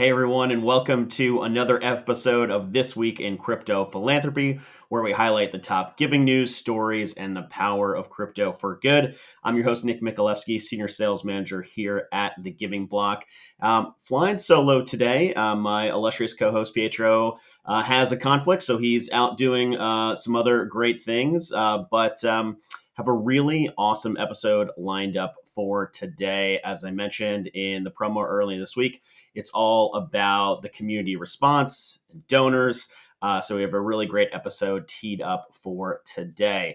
Hey everyone, and welcome to another episode of This Week in Crypto Philanthropy, where we highlight the top giving news, stories, and the power of crypto for good. I'm your host, Nick Mikhalevsky, Senior Sales Manager here at The Giving Block. Flying solo today, my illustrious co-host Pietro has a conflict, so he's out doing some other great things, but have a really awesome episode lined up for today. As I mentioned in the promo earlier this week, it's all about the community response and donors. So we have a really great episode teed up for today.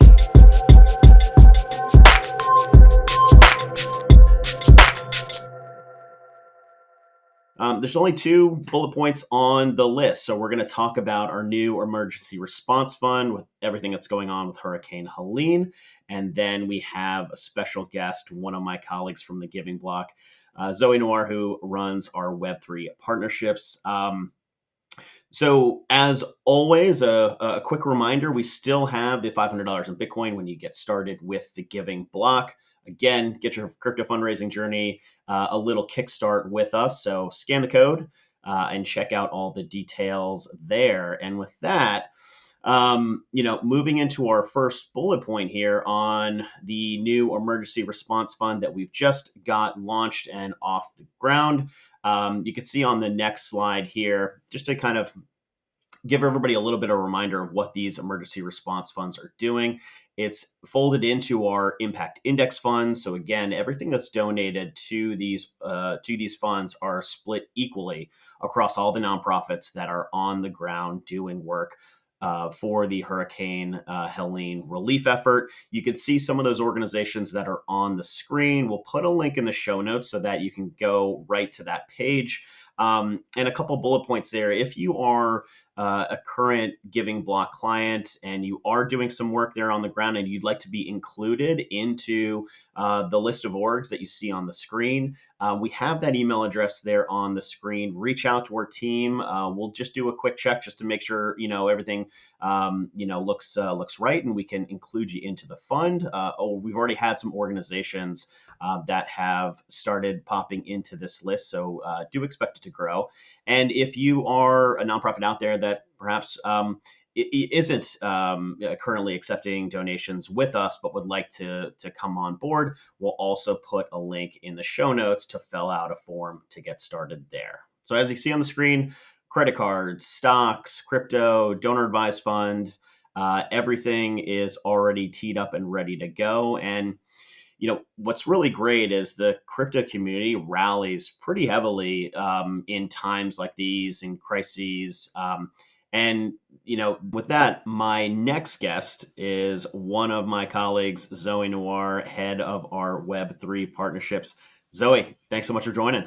There's only two bullet points on the list. So we're going to talk about our new emergency response fund with everything that's going on with Hurricane Helene. And then we have a special guest, one of my colleagues from the Giving Block, Zoe Noir, who runs our Web3 partnerships. So as always, a quick reminder, we still have the $500 in Bitcoin when you get started with the Giving Block. Again, get your crypto fundraising journey a little kickstart with us. So scan the code and check out all the details there. And with that, moving into our first bullet point here on the new emergency response fund that we've just got launched and off the ground. You can see on the next slide here, just to kind of give everybody a little bit of a reminder of what these emergency response funds are doing. It's folded into our impact index funds. So again, everything that's donated to these funds are split equally across all the nonprofits that are on the ground doing work for the Hurricane Helene relief effort. You can see some of those organizations that are on the screen. We'll put a link in the show notes so that you can go right to that page. And a couple bullet points there. If you are a current Giving Block client and you are doing some work there on the ground and you'd like to be included into the list of orgs that you see on the screen, we have that email address there on the screen. Reach out to our team. We'll just do a quick check just to make sure everything looks right, and we can include you into the fund. We've already had some organizations that have started popping into this list, so do expect it to grow. And if you are a nonprofit out there that perhaps isn't currently accepting donations with us, but would like to come on board, we'll also put a link in the show notes to fill out a form to get started there. So as you see on the screen, credit cards, stocks, crypto, donor advised funds, everything is already teed up and ready to go. And what's really great is the crypto community rallies pretty heavily in times like these, in crises. With that, my next guest is one of my colleagues, Zoe Noir, head of our Web3 partnerships. Zoe, thanks so much for joining.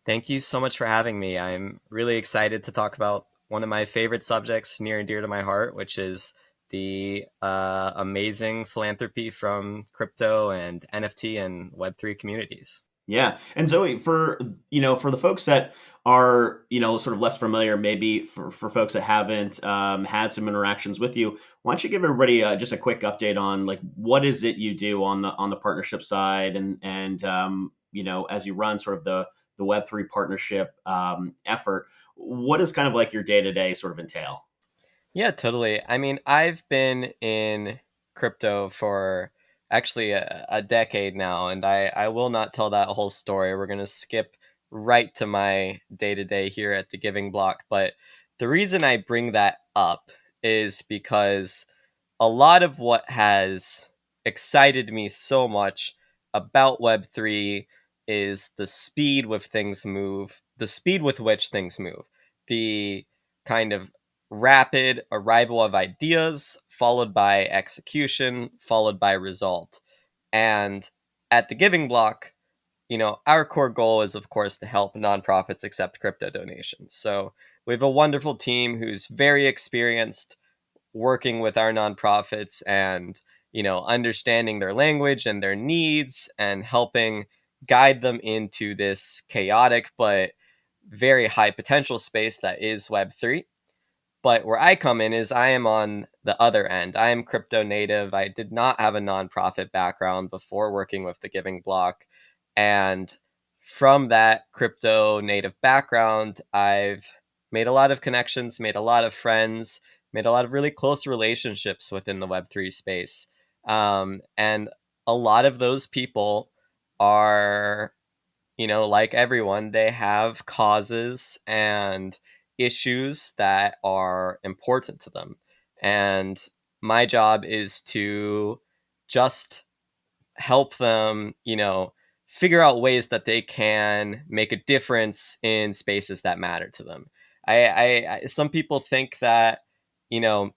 Thank you so much for having me. I'm really excited to talk about one of my favorite subjects near and dear to my heart, which is the amazing philanthropy from crypto and NFT and Web3 communities. Yeah. And Zoe, for the folks that are, sort of less familiar, maybe for folks that haven't had some interactions with you, why don't you give everybody just a quick update on like what is it you do on the partnership side and as you run sort of the Web3 partnership effort, what does kind of like your day-to-day sort of entail? Yeah, totally. I mean, I've been in crypto for actually a decade now, and I will not tell that whole story. We're going to skip right to my day to day here at the Giving Block. But the reason I bring that up is because a lot of what has excited me so much about Web3 is the speed with things move, the speed with which things move, the kind of rapid arrival of ideas, followed by execution, followed by result. And at the Giving Block, our core goal is, of course, to help nonprofits accept crypto donations. So we have a wonderful team who's very experienced working with our nonprofits and, understanding their language and their needs and helping guide them into this chaotic but very high potential space that is Web3. But where I come in is I am on the other end. I am crypto native. I did not have a nonprofit background before working with the Giving Block. And from that crypto native background, I've made a lot of connections, made a lot of friends, made a lot of really close relationships within the Web3 space. And a lot of those people are, like everyone, they have causes and issues that are important to them. And my job is to just help them, figure out ways that they can make a difference in spaces that matter to them. Some people think that, you know,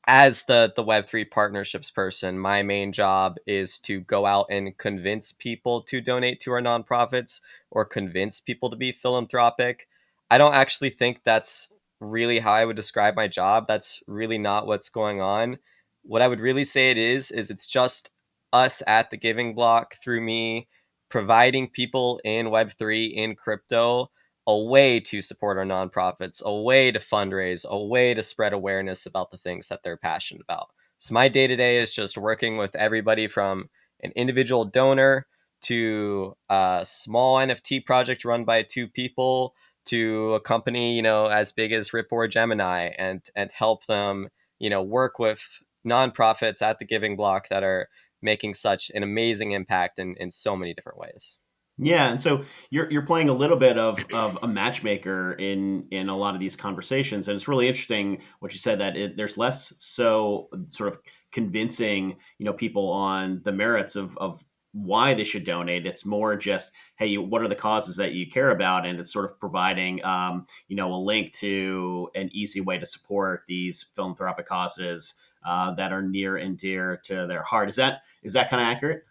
as the Web3 partnerships person, my main job is to go out and convince people to donate to our nonprofits or convince people to be philanthropic. I don't actually think that's really how I would describe my job. That's really not what's going on. What I would really say it is it's just us at the Giving Block, through me providing people in Web3, in crypto, a way to support our nonprofits, a way to fundraise, a way to spread awareness about the things that they're passionate about. So my day to day is just working with everybody from an individual donor to a small NFT project run by two people to a company, as big as Rip or Gemini, and help them, work with nonprofits at the Giving Block that are making such an amazing impact in so many different ways. Yeah, and so you're playing a little bit of a matchmaker in a lot of these conversations, and it's really interesting what you said that there's less so sort of convincing people on the merits of why they should donate. It's more just, hey, what are the causes that you care about, and it's sort of providing a link to an easy way to support these philanthropic causes that are near and dear to their heart. Is that kind of accurate?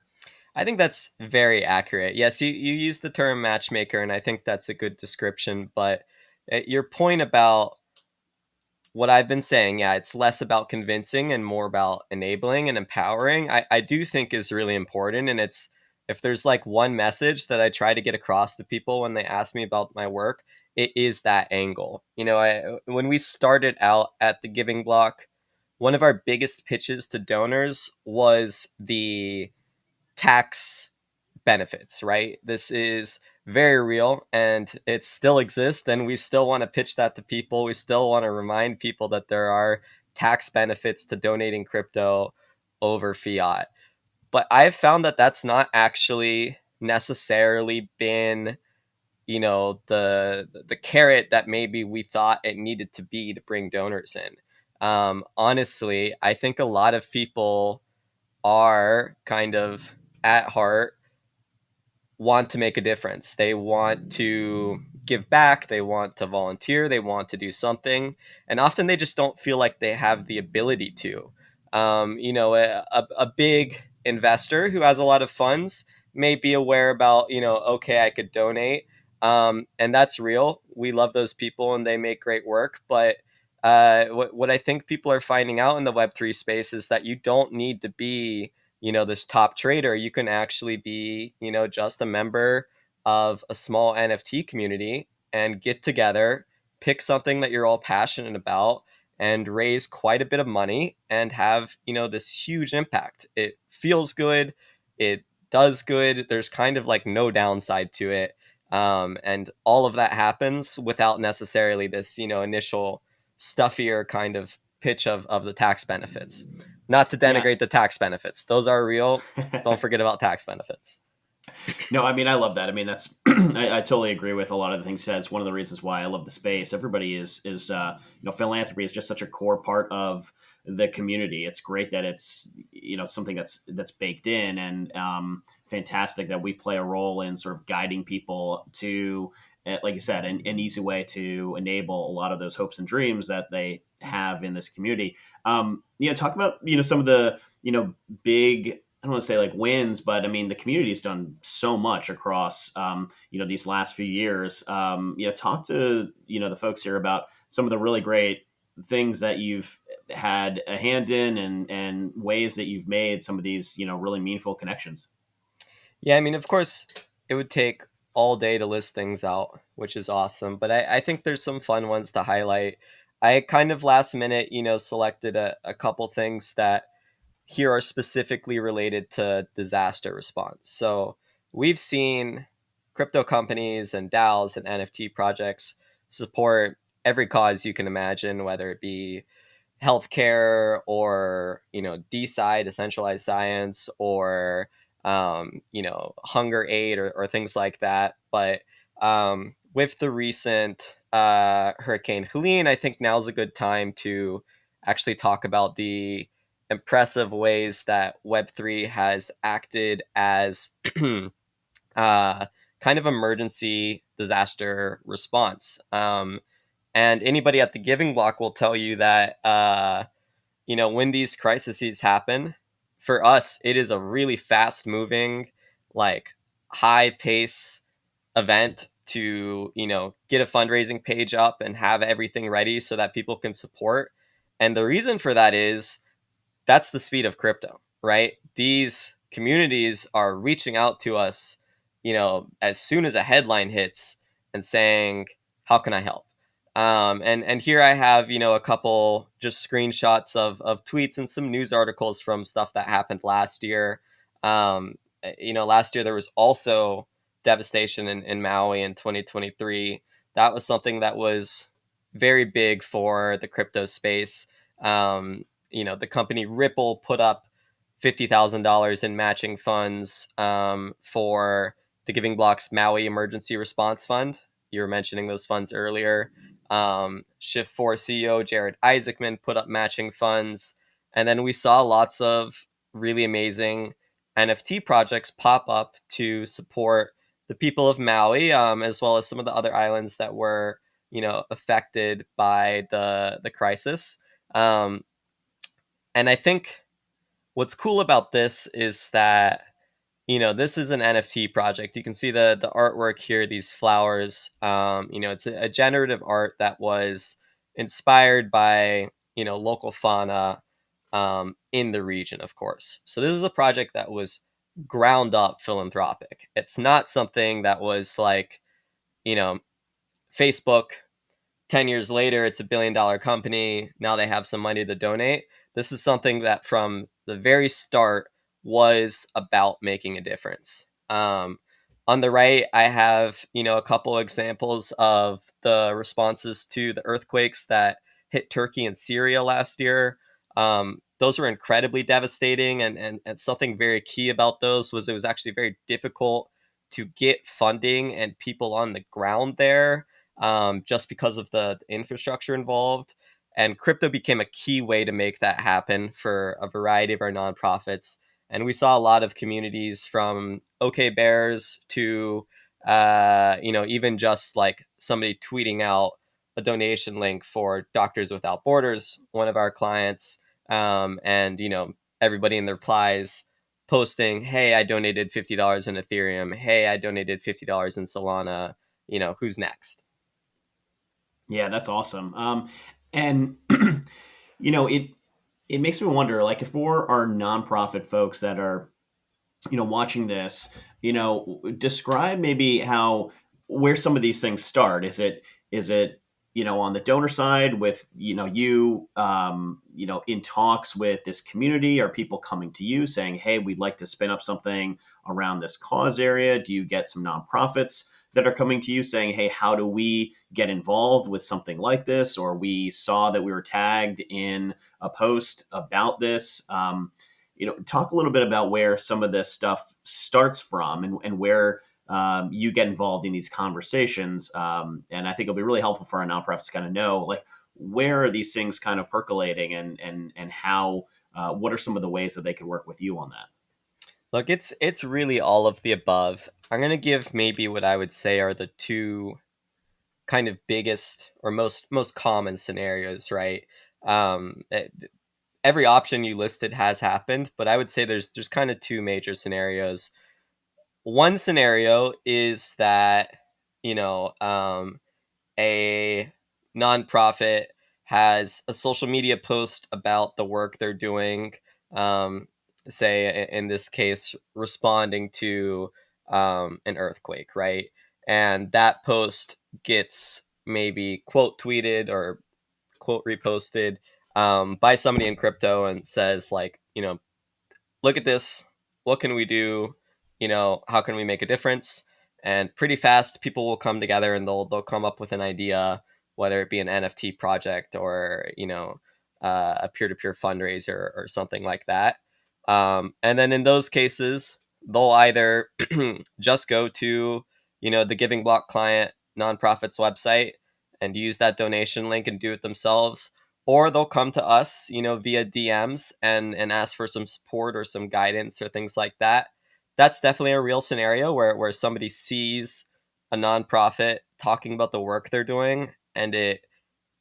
I think that's very accurate. Yes, you use the term matchmaker, and I think that's a good description. But your point about what I've been saying, yeah, it's less about convincing and more about enabling and empowering. I do think is really important. And it's, if there's like one message that I try to get across to people when they ask me about my work, it is that angle. When we started out at the Giving Block, one of our biggest pitches to donors was the tax benefits, right? This is very real and it still exists. And we still want to pitch that to people. We still want to remind people that there are tax benefits to donating crypto over fiat. But I've found that that's not actually necessarily been, the carrot that maybe we thought it needed to be to bring donors in. Honestly, I think a lot of people are kind of at heart want to make a difference. They want to give back, they want to volunteer, they want to do something, and often they just don't feel like they have the ability to. A big investor who has a lot of funds may be aware about, okay, I could donate, and that's real. We love those people and they make great work, but what I think people are finding out in the Web3 space is that you don't need to be, this top trader. You can actually be, just a member of a small NFT community and get together, pick something that you're all passionate about, and raise quite a bit of money and have, this huge impact. It feels good. It does good. There's kind of like no downside to it. And all of that happens without necessarily this, initial stuffier kind of pitch of the tax benefits. Not to Yeah. denigrate the tax benefits. Those are real. Don't forget about tax benefits. No, I mean, I love that. I mean, that's I totally agree with a lot of the things said. It's one of the reasons why I love the space. Everybody is philanthropy is just such a core part of the community. It's great that it's something that's baked in, and fantastic that we play a role in sort of guiding people to, like you said, an easy way to enable a lot of those hopes and dreams that they have in this community. Talk about some of the big, I don't want to say like wins, but I mean the community has done so much across these last few years. Talk to the folks here about some of the really great things that you've had a hand in, and ways that you've made some of these really meaningful connections. Yeah, I mean, of course, it would take all day to list things out, which is awesome. But I think there's some fun ones to highlight. I kind of last minute, selected a couple things that here are specifically related to disaster response. So we've seen crypto companies and DAOs and NFT projects support every cause you can imagine, whether it be healthcare or DeSci, decentralized science, or hunger aid, or things like that. But with the recent Hurricane Helene, I think now's a good time to actually talk about the impressive ways that Web3 has acted as kind of emergency disaster response. And anybody at the Giving Block will tell you that when these crises happen, for us, it is a really fast moving, like high pace event to, get a fundraising page up and have everything ready so that people can support. And the reason for that is that's the speed of crypto, right? These communities are reaching out to us, as soon as a headline hits and saying, "How can I help?" And here I have, a couple just screenshots of tweets and some news articles from stuff that happened last year. Last year there was also devastation in Maui in 2023. That was something that was very big for the crypto space. The company Ripple put up $50,000 in matching funds for the Giving Block's Maui Emergency Response Fund. You were mentioning those funds earlier. Shift4 CEO Jared Isaacman put up matching funds. And then we saw lots of really amazing NFT projects pop up to support the people of Maui, as well as some of the other islands that were, affected by the crisis. And I think what's cool about this is that this is an NFT project. You can see the artwork here, these flowers. It's a generative art that was inspired by local fauna in the region, of course. So this is a project that was ground up philanthropic. It's not something that was like you know Facebook 10 years later, it's $1 billion company. Now they have some money to donate. This is something that from the very start was about making a difference. On the right, I have, a couple examples of the responses to the earthquakes that hit Turkey and Syria last year. Those were incredibly devastating. And something very key about those was it was actually very difficult to get funding and people on the ground there, just because of the infrastructure involved. And crypto became a key way to make that happen for a variety of our nonprofits. And we saw a lot of communities from OK Bears to, even just like somebody tweeting out a donation link for Doctors Without Borders, one of our clients. And, everybody in the replies posting, "Hey, I donated $50 in Ethereum. Hey, I donated $50 in Solana. Who's next?" Yeah, that's awesome. And it makes me wonder, like, if for our nonprofit folks that are watching this, describe maybe how where some of these things start. Is it on the donor side with in talks with this community? Are people coming to you saying, "Hey, we'd like to spin up something around this cause area"? Do you get some nonprofits that are coming to you saying, "Hey, how do we get involved with something like this?" Or we saw that we were tagged in a post about this. Talk a little bit about where some of this stuff starts from, and where you get involved in these conversations. And I think it'll be really helpful for our nonprofits to kind of know, like, where are these things kind of percolating, and how, what are some of the ways that they can work with you on that? Look, it's really all of the above. I'm gonna give maybe what I would say are the two kind of biggest or most common scenarios, right? Um, eh, every option you listed has happened, but I would say there's kind of two major scenarios. One scenario is that you know a nonprofit has a social media post about the work they're doing, um, say in this case, responding to an earthquake, right? And that post gets maybe quote tweeted or quote reposted by somebody in crypto and says, like, look at this. What can we do? How can we make a difference? and pretty fast people will come together and they'll come up with an idea, whether it be an NFT project or a peer-to-peer fundraiser or something like that. And then in those cases, they'll either just go to the Giving Block client nonprofit's website and use that donation link and do it themselves, or they'll come to us via DMs and ask for some support or some guidance or things like that. That's definitely a real scenario where somebody sees a nonprofit talking about the work they're doing and it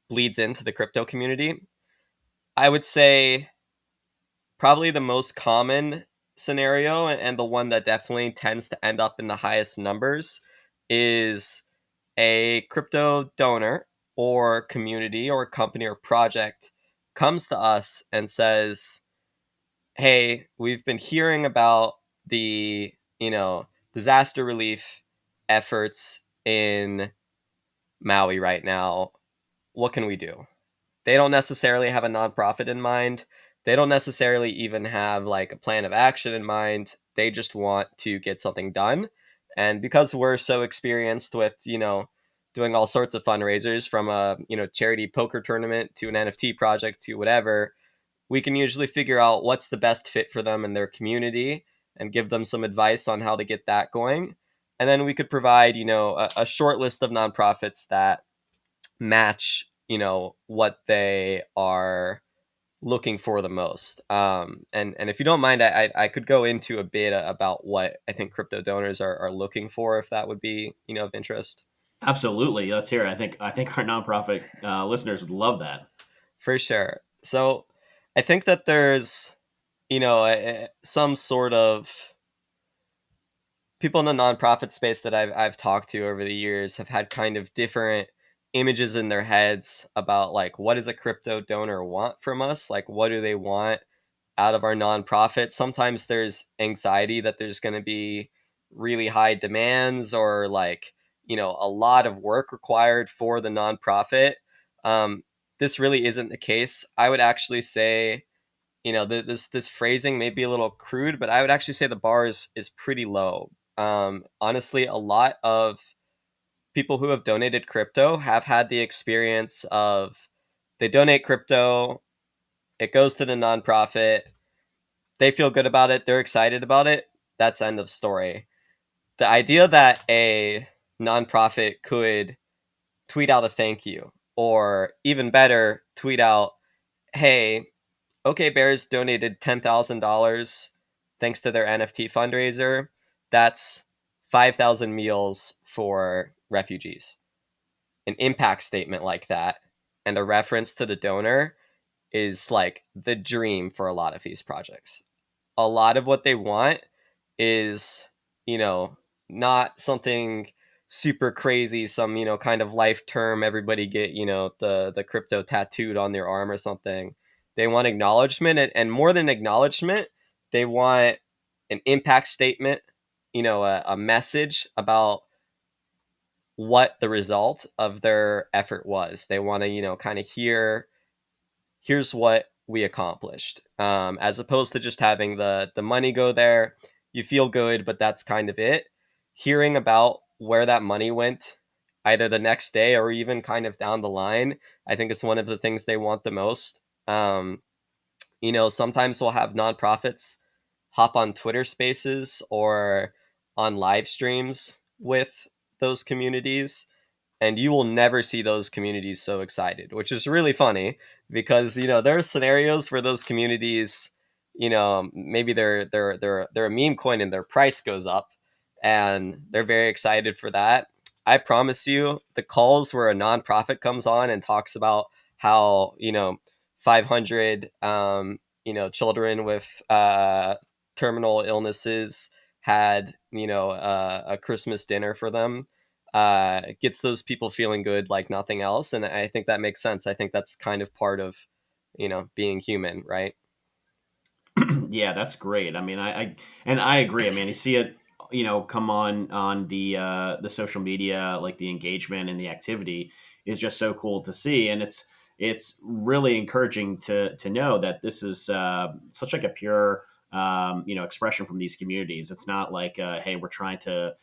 bleeds into the crypto community. I would say probably the most common scenario and the one that definitely tends to end up in the highest numbers is a crypto donor or community or company or project comes to us and says, "Hey, we've been hearing about the, disaster relief efforts in Maui right now. What can we do?" They don't necessarily have a nonprofit in mind. They don't necessarily even have like a plan of action in mind. They just want to get something done. And because we're so experienced with, doing all sorts of fundraisers from a, charity poker tournament to an NFT project to whatever, we can usually figure out what's the best fit for them and their community and give them some advice on how to get that going. And then we could provide, a short list of nonprofits that match what they are looking for the most. And if you don't mind, I could go into a bit about what I think crypto donors are looking for, if that would be of interest. Absolutely. Let's hear it. I think our nonprofit listeners would love that. For sure. So I think that there's some sort of people in the nonprofit space that I've talked to over the years have had kind of different images in their heads about like, what does a crypto donor want from us? Like, what do they want out of our nonprofit? Sometimes there's anxiety that there's going to be really high demands or like, a lot of work required for the nonprofit. Um, this really isn't the case. I would actually say, this phrasing may be a little crude, but I would actually say the bar is pretty low. Honestly, a lot of people who have donated crypto have had the experience of they donate crypto, it goes to the nonprofit, they feel good about it, they're excited about it. That's end of story. The idea that a nonprofit could tweet out a thank you, or even better, tweet out, "Hey, OK Bears donated $10,000 thanks to their NFT fundraiser. That's 5,000 meals for refugees." An impact statement like that and a reference to the donor is like the dream for a lot of these projects. A lot of what they want is, you know, not something super crazy, some, kind of life term, everybody get, the crypto tattooed on their arm or something. They want acknowledgement, and more than acknowledgement, they want an impact statement, a message about what the result of their effort was. They want to, kind of here's what we accomplished, as opposed to just having the money go there. You feel good, but that's kind of it. Hearing about where that money went, either the next day or even kind of down the line, I think is one of the things they want the most. Sometimes we'll have nonprofits hop on Twitter Spaces or on live streams with those communities, and you will never see those communities so excited, which is really funny because there are scenarios where those communities, maybe they're a meme coin and their price goes up, and they're very excited for that. I promise you, the calls where a nonprofit comes on and talks about how 500 children with terminal illnesses had a Christmas dinner for them, gets those people feeling good like nothing else. And I think that makes sense. I think that's kind of part of, being human, right? Yeah, that's great. I mean, I agree. I mean, you see it, come on the social media, like the engagement and the activity is just so cool to see, and it's really encouraging to know that this is such like a pure expression from these communities. It's not like, hey, we're trying to,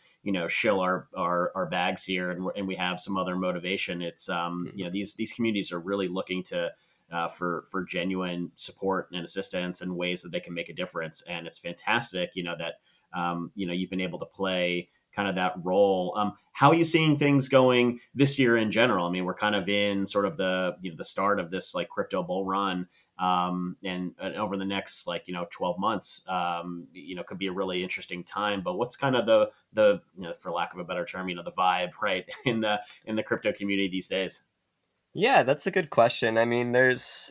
shill our bags here, and we have some other motivation. It's, Mhm. these communities are really looking to, for genuine support and assistance and ways that they can make a difference. And it's fantastic, that, you've been able to play kind of that role. How are you seeing things going this year in general? I mean, we're kind of in sort of the start of this like crypto bull run, and over the next, like, 12 months, could be a really interesting time. But what's kind of the for lack of a better term, the vibe, right, in the crypto community these days? Yeah, that's a good question. I mean,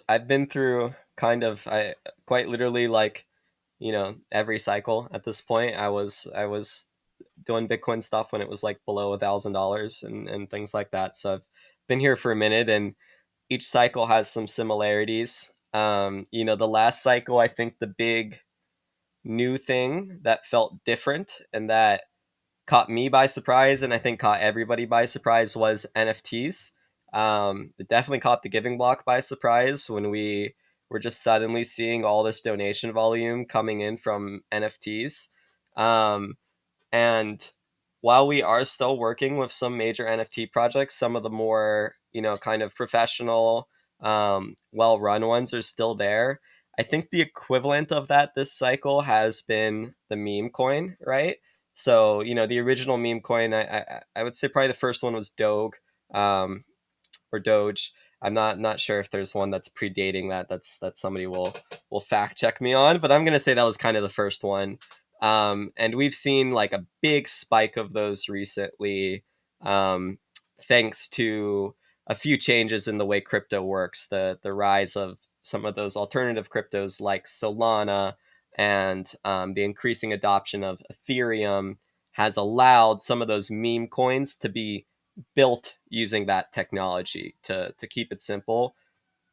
I've been through kind of I quite literally like, every cycle at this point. I was doing Bitcoin stuff when it was like below $1,000 and things like that. So I've been here for a minute, and each cycle has some similarities. The last cycle, I think the big new thing that felt different and that caught me by surprise, and I think caught everybody by surprise, was NFTs. It definitely caught the Giving Block by surprise when we were just suddenly seeing all this donation volume coming in from NFTs. Um, and while we are still working with some major NFT projects, some of the more, kind of professional, well run ones are still there. I think the equivalent of that this cycle has been the meme coin, right? So, the original meme coin, I would say probably the first one was Doge, um, or Doge. I'm not sure if there's one that's predating that. That somebody will fact check me on, but I'm gonna say that was kind of the first one. And we've seen like a big spike of those recently, um, thanks to a few changes in the way crypto works. The rise of some of those alternative cryptos like Solana, and the increasing adoption of Ethereum has allowed some of those meme coins to be built using that technology. To keep it simple,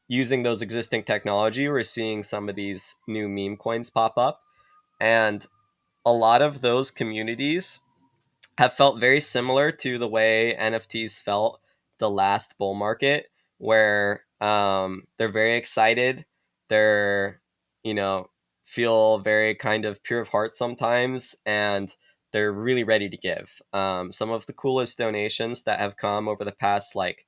using those existing technology, we're seeing some of these new meme coins pop up, and a lot of those communities have felt very similar to the way NFTs felt the last bull market, where they're very excited. They're, you know, feel very kind of pure of heart sometimes, and they're really ready to give. Some of the coolest donations that have come over the past like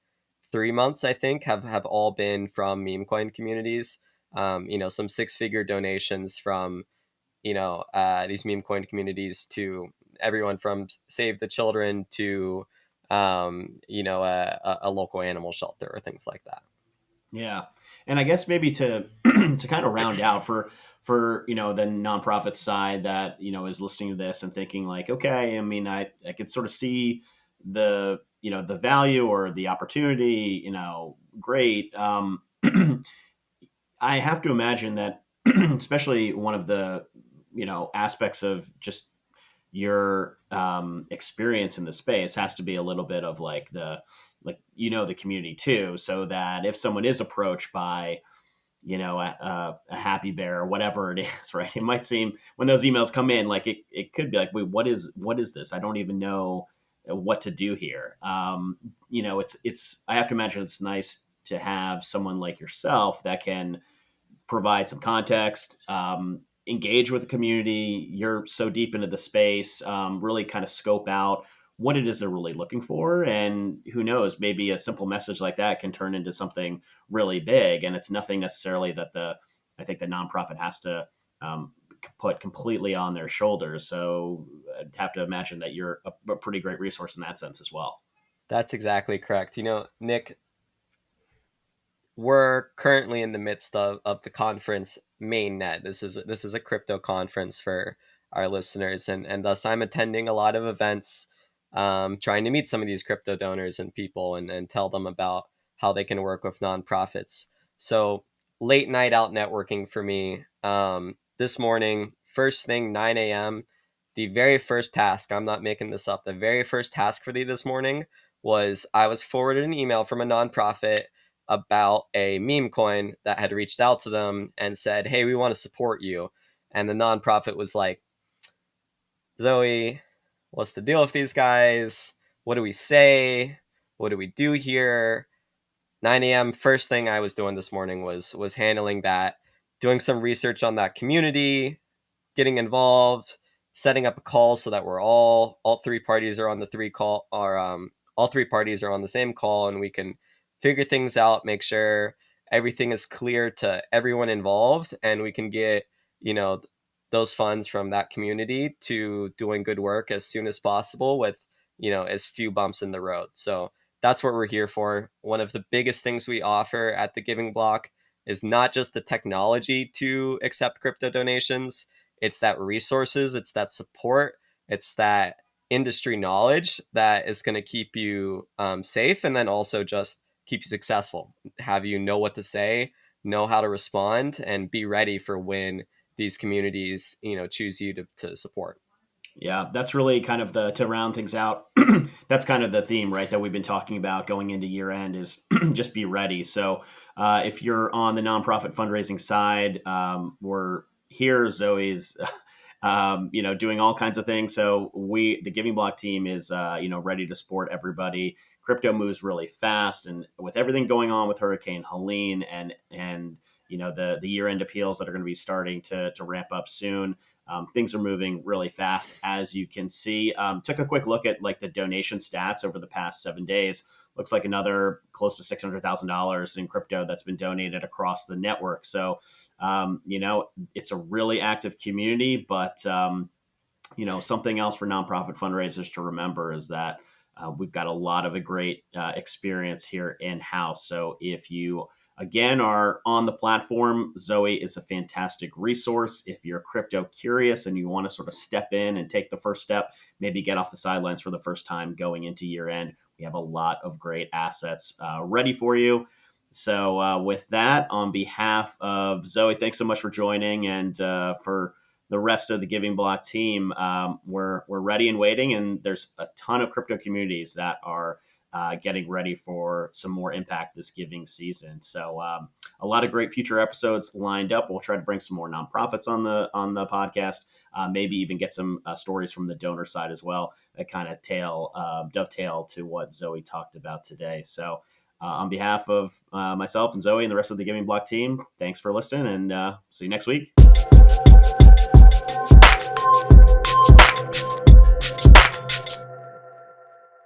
3 months, I think, have all been from meme coin communities. Some six-figure donations from these meme coin communities to everyone from Save the Children to a local animal shelter or things like that. Yeah, and I guess maybe to to kind of round out for the nonprofit side that is listening to this and thinking like, okay, I mean, I could sort of see the value or the opportunity, great. I have to imagine that, especially one of the aspects of just your experience in the space has to be a little bit of like the community too, so that if someone is approached by a happy bear or whatever it is, right, it might seem when those emails come in like it could be like, wait, what is this? I don't even know what to do here. It's I have to imagine it's nice to have someone like yourself that can provide some context, engage with the community. You're so deep into the space, really kind of scope out what it is they're really looking for. And who knows, maybe a simple message like that can turn into something really big. And it's nothing necessarily that I think the nonprofit has to put completely on their shoulders. So I'd have to imagine that you're a pretty great resource in that sense as well. That's exactly correct. Nick, we're currently in the midst of the conference mainnet. This is a crypto conference for our listeners, and thus I'm attending a lot of events, trying to meet some of these crypto donors and people, and tell them about how they can work with nonprofits. So late night out networking for me. This morning, first thing 9 a.m. The very first task, I'm not making this up, the very first task for me this morning was I was forwarded an email from a nonprofit about a meme coin that had reached out to them and said, "Hey, we want to support you." And the nonprofit was like, "Zoe, what's the deal with these guys? What do we say? What do we do here?" 9 a.m. First thing I was doing this morning was handling that, doing some research on that community, getting involved, setting up a call so that we're all three parties are on the three call, or all three parties are on the same call, and we can figure things out, make sure everything is clear to everyone involved, and we can get, you know, those funds from that community to doing good work as soon as possible with, as few bumps in the road. So that's what we're here for. One of the biggest things we offer at the Giving Block is not just the technology to accept crypto donations, it's that resources, it's that support, it's that industry knowledge that is going to keep you safe, and then also just keep you successful, have you know what to say, know how to respond, and be ready for when these communities choose you to support. Yeah, that's really kind of to round things out. That's kind of the theme, right? That we've been talking about going into year end is just be ready. So, if you're on the nonprofit fundraising side, we're here. Zoe's, doing all kinds of things. So the Giving Block team is, ready to support everybody. Crypto moves really fast, and with everything going on with Hurricane Helene and the year end appeals that are going to be starting to ramp up soon. Things are moving really fast, as you can see. Took a quick look at like the donation stats over the past 7 days. Looks like another close to $600,000 in crypto that's been donated across the network. So, it's a really active community. But something else for nonprofit fundraisers to remember is that we've got a lot of a great experience here in house. So if you again are on the platform, Zoe is a fantastic resource. If you're crypto curious and you want to sort of step in and take the first step, maybe get off the sidelines for the first time going into year end, we have a lot of great assets ready for you. So with that, on behalf of Zoe, thanks so much for joining, and for the rest of the Giving Block team, we're ready and waiting, and there's a ton of crypto communities that are getting ready for some more impact this giving season. So a lot of great future episodes lined up. We'll try to bring some more nonprofits on the podcast, maybe even get some stories from the donor side as well that kind of dovetail to what Zoe talked about today. So. On behalf of myself and Zoe and the rest of the Giving Block team, thanks for listening, and see you next week.